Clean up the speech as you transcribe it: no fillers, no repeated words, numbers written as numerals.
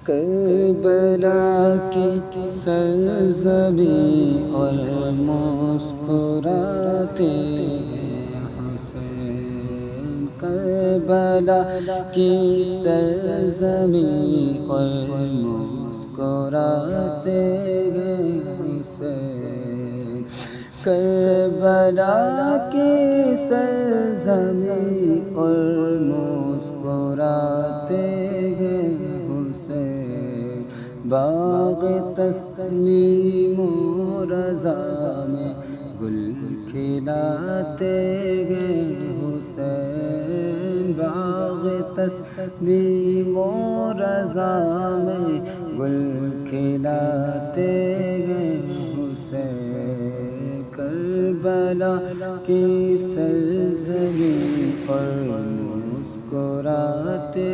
کربلا کی سرزمین اور مسکراتے حسین، کربلا کی سرزمین اور مسکراتے حسین، کربلا کی سرزمین اور مسکراتے حسین، باغ تسلیم و رضا میں گل کھلاتے ہیں حسین، باغ تسلیم و رضا میں گل کھلاتے ہیں حسین، کربلا کی سرزمین پر مسکراتے